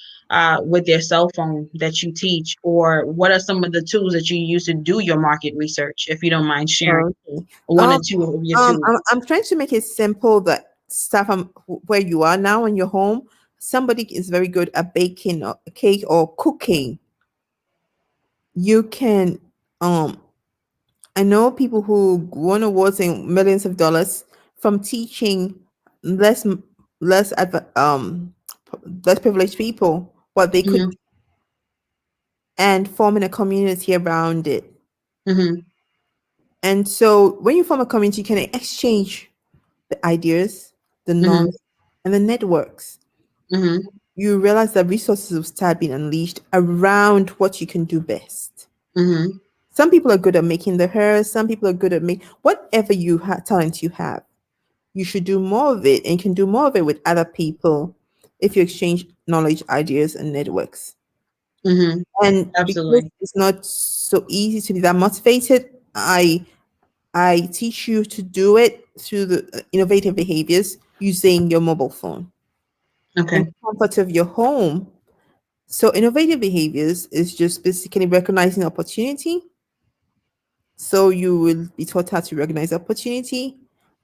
with their cell phone that you teach, or what are some of the tools that you use to do your market research? If you don't mind sharing Okay. one or two of your tools. I'm trying to make it simple that stuff where you are now in your home. Somebody is very good at baking a cake or cooking. You can um I know people who won awards in millions of dollars from teaching less less less privileged people what they could, Mm-hmm. and forming a community around it. Mm-hmm. And so when you form a community, you can exchange the ideas, the Mm-hmm. knowledge, and the networks. Mm-hmm. You realize that resources will start being unleashed around what you can do best. Mm-hmm. Some people are good at making the hair. Some people are good at making whatever talent you have. You should do more of it, and you can do more of it with other people if you exchange knowledge, ideas, and networks. Mm-hmm. And because Absolutely. it's not so easy to be that motivated, I teach you to do it through the innovative behaviors using your mobile phone in Okay. the comfort of your home. So innovative behaviors is just basically recognizing opportunity. So you will be taught how to recognize opportunity,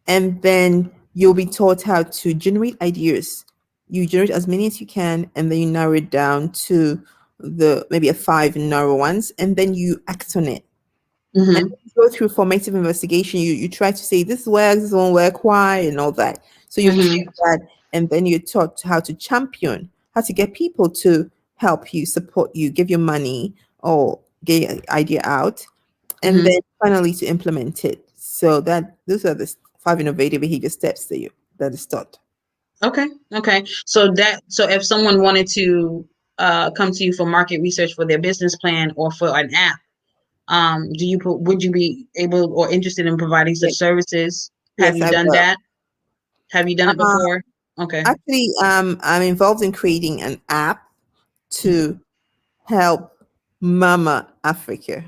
and then you'll be taught how to generate ideas. You generate as many as you can, and then you narrow it down to the maybe a five narrow ones, and then you act on it. And Mm-hmm. you go through formative investigation. You try to say this works, this won't work, why, and all that. So you check Mm-hmm. that, and then you're taught how to champion, how to get people to help you, support you, give you money, or get your idea out, and Mm-hmm. then finally to implement it. So that those are the five innovative behavior steps that is taught. Okay. Okay. So if someone wanted to come to you for market research for their business plan or for an app, would you be able or interested in providing such Yeah. services? Have Yes, you I done will. that? Have you done it Uh, before? Okay. Actually, I'm involved in creating an app to help Mama Africa,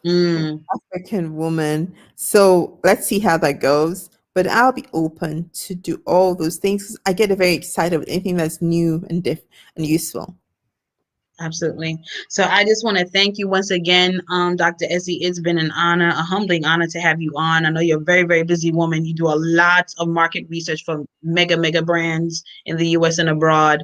Mm, African woman. So let's see how that goes. But I'll be open to do all those things. I get very excited with anything that's new and and useful. Absolutely. So I just want to thank you once again, Dr. Essie. It's been an honor, a humbling honor to have you on. I know you're a very, very busy woman. You do a lot of market research for mega, mega brands in the US and abroad.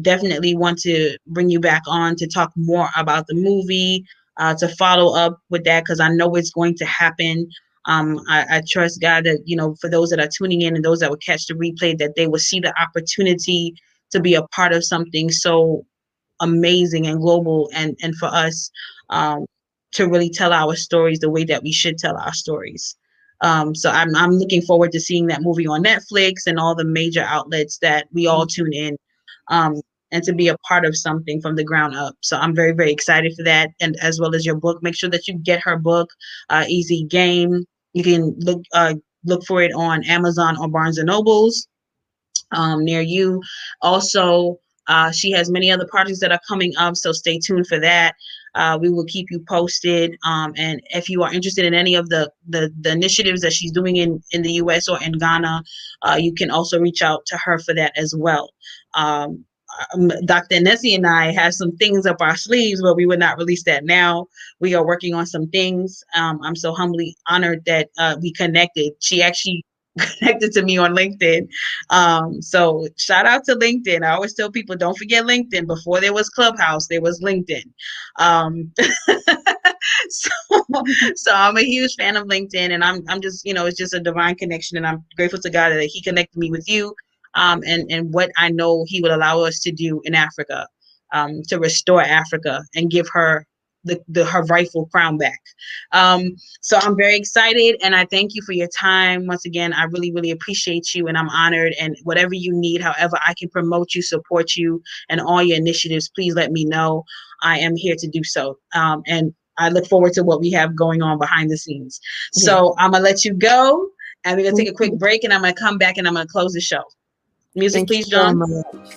Definitely want to bring you back on to talk more about the movie, to follow up with that, because I know it's going to happen. I trust God that, for those that are tuning in and those that will catch the replay, that they will see the opportunity to be a part of something so amazing and global, and for us, um, to really tell our stories the way that we should tell our stories. So I'm looking forward to seeing that movie on Netflix and all the major outlets that we all tune in, um, and to be a part of something from the ground up. So I'm very, very excited for that, and as well as your book. Make sure that you get her book, Easy Game. You can look for it on Amazon or Barnes and Nobles, near you. Also, she has many other projects that are coming up, so stay tuned for that. We will keep you posted. And if you are interested in any of the initiatives that she's doing in the US or in Ghana, you can also reach out to her for that as well. Um, Dr. Nessie and I have some things up our sleeves, but we would not release that now. We are working on some things. I'm so humbly honored that we connected. She actually connected to me on LinkedIn. So shout out to LinkedIn. I always tell people, don't forget LinkedIn. Before there was Clubhouse, there was LinkedIn. so, so I'm a huge fan of LinkedIn, and I'm just, it's just a divine connection, and I'm grateful to God that He connected me with you, and what I know He would allow us to do in Africa, to restore Africa and give her her rightful crown back. So I'm very excited, and I thank you for your time. Once again, I really, really appreciate you, and I'm honored. And whatever you need, however I can promote you, support you, and all your initiatives, please let me know. I am here to do so. And I look forward to what we have going on behind the scenes. Yeah. So I'm gonna let you go, and we're gonna take Thank a quick you. break, and I'm gonna come back and I'm gonna close the show. Music, Thank you please, so John. much.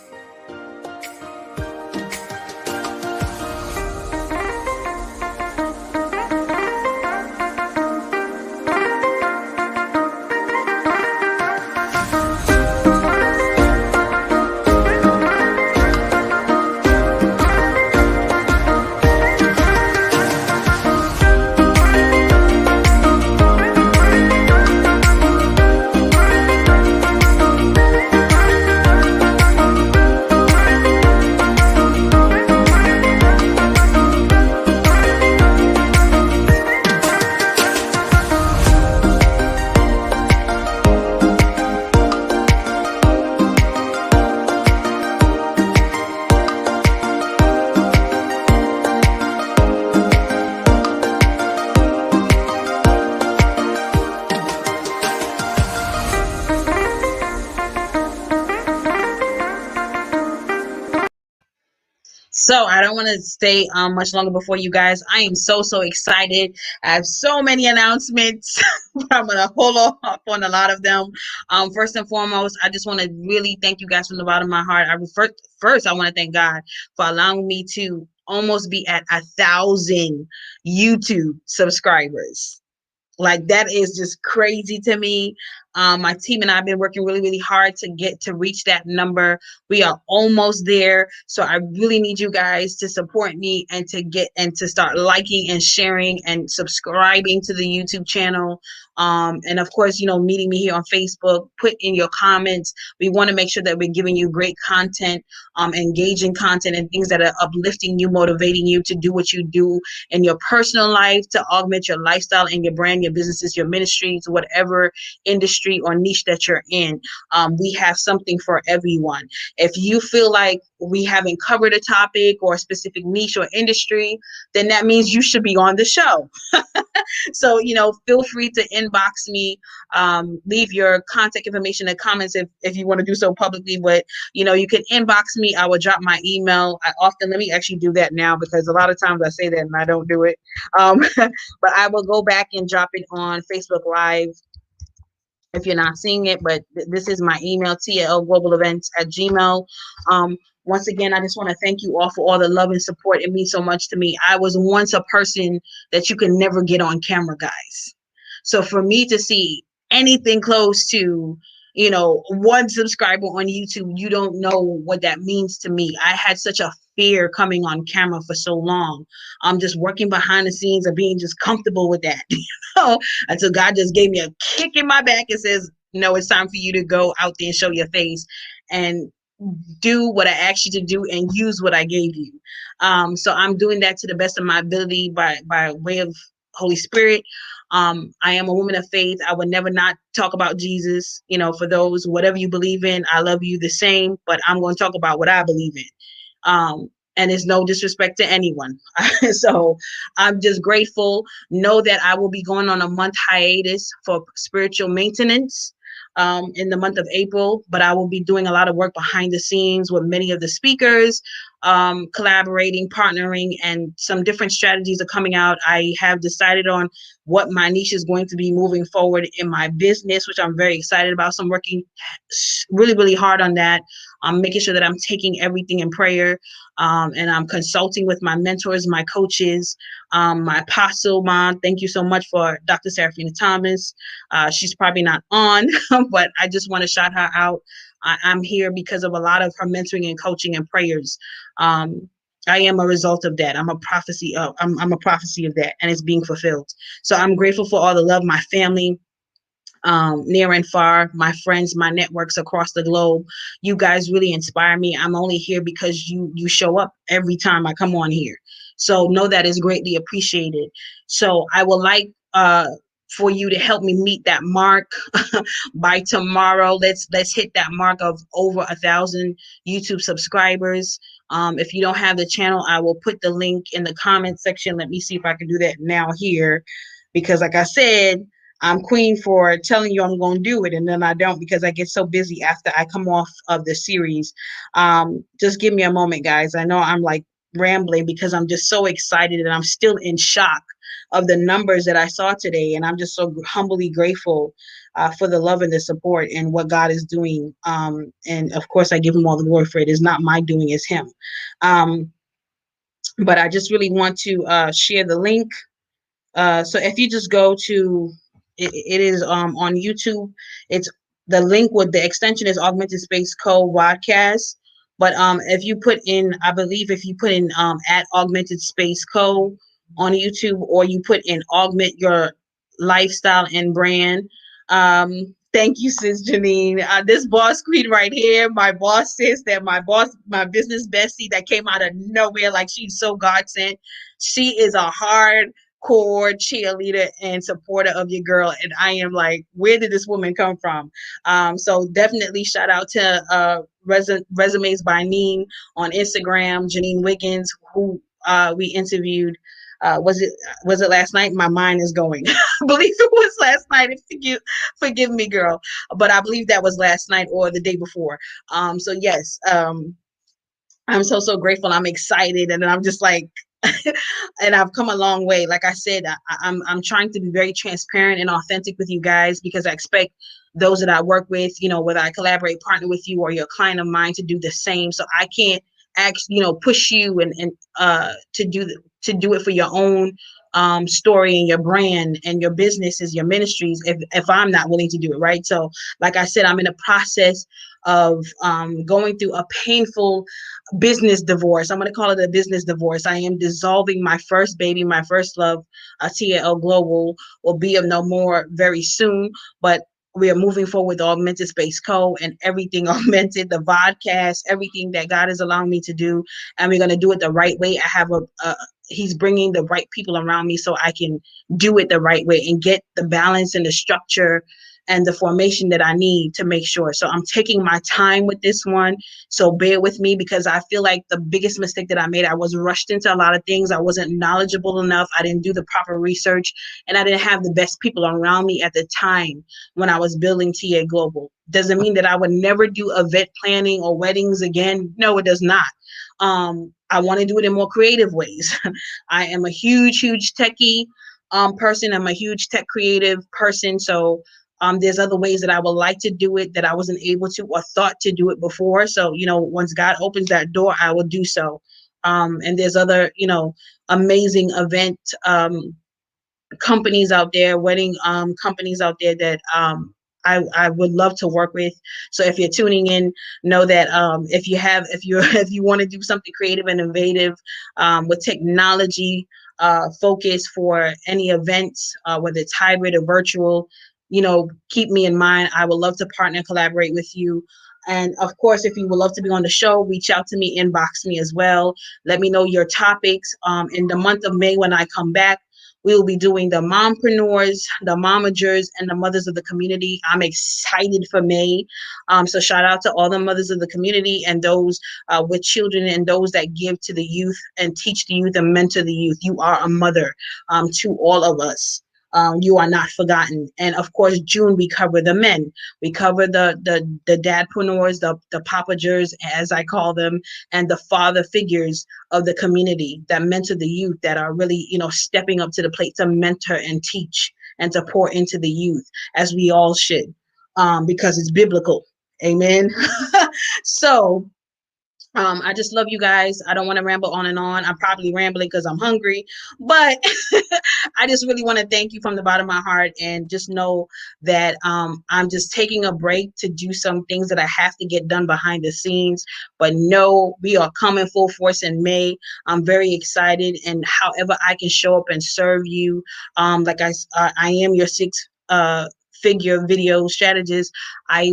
So I don't want to stay much longer before you guys. I am so excited. I have so many announcements, but I'm gonna hold off on a lot of them. First and foremost, I just want to really thank you guys from the bottom of my heart. First, I want to thank God for allowing me to almost be at 1,000 YouTube subscribers. Like, that is just crazy to me. My team and I have been working really, really hard to reach that number. We are almost there. So I really need you guys to support me and to start liking and sharing and subscribing to the YouTube channel. And of course, meeting me here on Facebook, put in your comments. We want to make sure that we're giving you great content, engaging content, and things that are uplifting you, motivating you to do what you do in your personal life, to augment your lifestyle and your brand, your businesses, your ministries, whatever industry or niche that you're in. We have something for everyone. If you feel like we haven't covered a topic or a specific niche or industry, then that means you should be on the show. So, feel free to inbox me, leave your contact information in the comments if you want to do so publicly. But, you can inbox me. I will drop my email. Let me actually do that now, because a lot of times I say that and I don't do it. But I will go back and drop it on Facebook Live if you're not seeing it. But this is my email, tlglobalevents@gmail. Once again, I just want to thank you all for all the love and support. It means so much to me. I was once a person that you can never get on camera, guys. So for me to see anything close to, one subscriber on YouTube, you don't know what that means to me. I had such a fear coming on camera for so long. I'm just working behind the scenes of being just comfortable with that, until God just gave me a kick in my back and says, no, it's time for you to go out there and show your face and do what I asked you to do and use what I gave you. So I'm doing that to the best of my ability by way of Holy Spirit. I am a woman of faith. I would never not talk about Jesus. For those, whatever you believe in, I love you the same, but I'm going to talk about what I believe in. And it's no disrespect to anyone. So I'm just grateful. Know that I will be going on a month hiatus for spiritual maintenance in the month of April, but I will be doing a lot of work behind the scenes with many of the speakers, collaborating, partnering, and some different strategies are coming out. I have decided on what my niche is going to be moving forward in my business, which I'm very excited about. So I'm working really, really hard on that. I'm making sure that I'm taking everything in prayer, and I'm consulting with my mentors, my coaches, my apostle mom. Thank you so much for Dr. Serafina Thomas. She's probably not on, but I just want to shout her out. I'm here because of a lot of her mentoring and coaching and prayers. I am a result of that. I'm a prophecy of that, and it's being fulfilled. So I'm grateful for all the love, my family, near and far, my friends, my networks across the globe. You guys really inspire me. I'm only here because you show up every time I come on here. So know that is greatly appreciated. So I would like for you to help me meet that mark by tomorrow. Let's hit that mark of over 1,000 YouTube subscribers. If you don't have the channel, I will put the link in the comment section. Let me see if I can do that now here, because like I said, I'm queen for telling you I'm going to do it, and then I don't because I get so busy after I come off of the series. Just give me a moment, guys. I know I'm like rambling because I'm just so excited and I'm still in shock of the numbers that I saw today, and I'm just so humbly grateful for the love and the support and what God is doing. And of course, I give Him all the glory for it. It's not my doing; it's Him. Um, but I just really want to share the link. So if you just go to it is on YouTube. It's the link with the extension is Augmented Space Co. Podcast. But if you put in, I believe if you put in at Augmented Space Co. on YouTube, or you put in Augment Your Lifestyle and Brand. Thank you, sis Janine. This boss queen right here, my boss sis, that my business bestie that came out of nowhere, like she's so God sent. She is a hardcore cheerleader and supporter of your girl, and I am like, where did this woman come from? So definitely shout out to Resumes by Neen on Instagram, Janine Wiggins, who we interviewed. Was it last night? My mind is going. I believe it was last night. Forgive me, girl, but I believe that was last night or the day before. So yes, I'm so grateful. I'm excited, and I'm just like, and I've come a long way. Like I said, I'm trying to be very transparent and authentic with you guys, because I expect those that I work with, whether I collaborate, partner with you, or you're a client of mine, to do the same. So I can't push you and to do it for your own story and your brand and your businesses, your ministries, if I'm not willing to do it, right? So like I said, I'm in a process of going through a painful business divorce. I'm going to call it a business divorce. I am dissolving my first baby, my first love. TAL Global will be of no more very soon, but we are moving forward with Augmented Space Co. and everything augmented, the vodcast, everything that God is allowing me to do. And we're going to do it the right way. I have He's bringing the right people around me so I can do it the right way and get the balance and the structure and the formation that I need to make sure. So I'm taking my time with this one. So bear with me, because I feel like the biggest mistake that I made, I was rushed into a lot of things. I wasn't knowledgeable enough. I didn't do the proper research, and I didn't have the best people around me at the time when I was building TA Global. Doesn't mean that I would never do event planning or weddings again. No, it does not. I want to do it in more creative ways. I am a huge techie person. I'm a huge tech creative person. So there's other ways that I would like to do it that I wasn't able to or thought to do it before. So, once God opens that door, I will do so. And there's other, amazing event companies out there, wedding companies out there that I would love to work with. So if you're tuning in, know that if you if you want to do something creative and innovative with technology focus for any events, whether it's hybrid or virtual, keep me in mind. I would love to partner and collaborate with you. And of course, if you would love to be on the show, reach out to me, inbox me as well. Let me know your topics. In the month of May, when I come back, we will be doing the mompreneurs, the momagers, and the mothers of the community. I'm excited for May. So shout out to all the mothers of the community and those with children and those that give to the youth and teach the youth and mentor the youth. You are a mother to all of us. You are not forgotten. And of course, June, we cover the men. We cover the dadpreneurs, the papagers, as I call them, and the father figures of the community that mentor the youth, that are really, stepping up to the plate to mentor and teach and to pour into the youth, as we all should, because it's biblical. Amen. So I just love you guys. I don't want to ramble on and on. I'm probably rambling because I'm hungry, but I just really want to thank you from the bottom of my heart, and just know that I'm just taking a break to do some things that I have to get done behind the scenes. But no, we are coming full force in May. I'm very excited, and however I can show up and serve you, like I am your six figure video strategist. I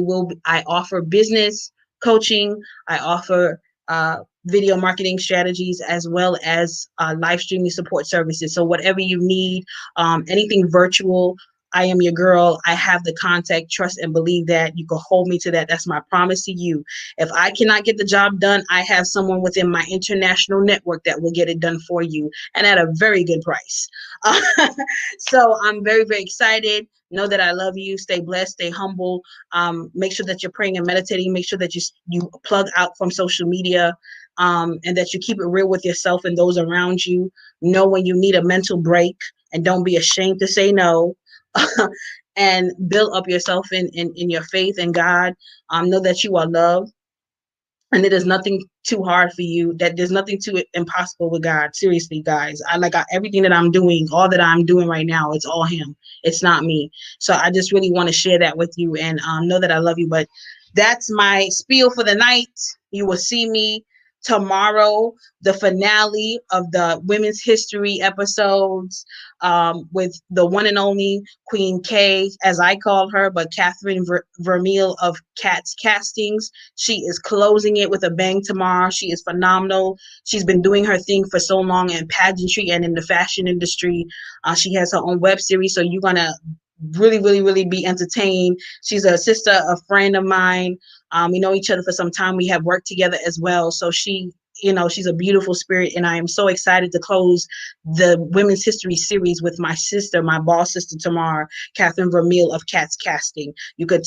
offer business coaching. I offer video marketing strategies, as well as live streaming support services. So whatever you need, anything virtual, I am your girl. I have the contact, trust, and believe that you can hold me to that. That's my promise to you. If I cannot get the job done, I have someone within my international network that will get it done for you, and at a very good price. So I'm very, very excited. Know that I love you. Stay blessed, stay humble. Make sure that you're praying and meditating. Make sure that you plug out from social media, and that you keep it real with yourself and those around you. Know when you need a mental break, and don't be ashamed to say no. And build up yourself in your faith in God. Know that you are loved, and it is nothing too hard for you, that there's nothing too impossible with God. Seriously, guys, everything that I'm doing, all that I'm doing right now, it's all him. It's not me. So I just really want to share that with you, and know that I love you. But that's my spiel for the night. You will see me tomorrow, the finale of the Women's History episodes, with the one and only Queen K, as I call her, but Catherine Vermeil of Cat's Castings. She is closing it with a bang tomorrow. She is phenomenal. She's been doing her thing for so long in pageantry and in the fashion industry. She has her own web series, so you're going to really, really, really be entertained. She's a sister, a friend of mine. We know each other for some time. We have worked together as well. So she's a beautiful spirit, and I am so excited to close the Women's History series with my sister, my boss sister Tamar, Catherine Vermeil of Cat's Casting. You could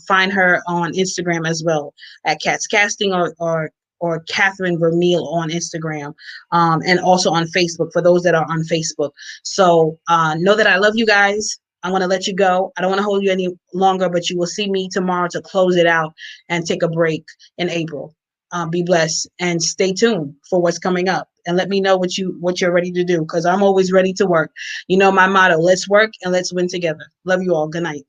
find her on Instagram as well, at Cat's Casting, or Catherine Vermeil on Instagram, and also on Facebook for those that are on Facebook. So know that I love you guys. I'm going to let you go. I don't want to hold you any longer, but you will see me tomorrow to close it out and take a break in April. Be blessed and stay tuned for what's coming up, and let me know what you're ready to do, because I'm always ready to work. You know my motto: let's work and let's win together. Love you all. Good night.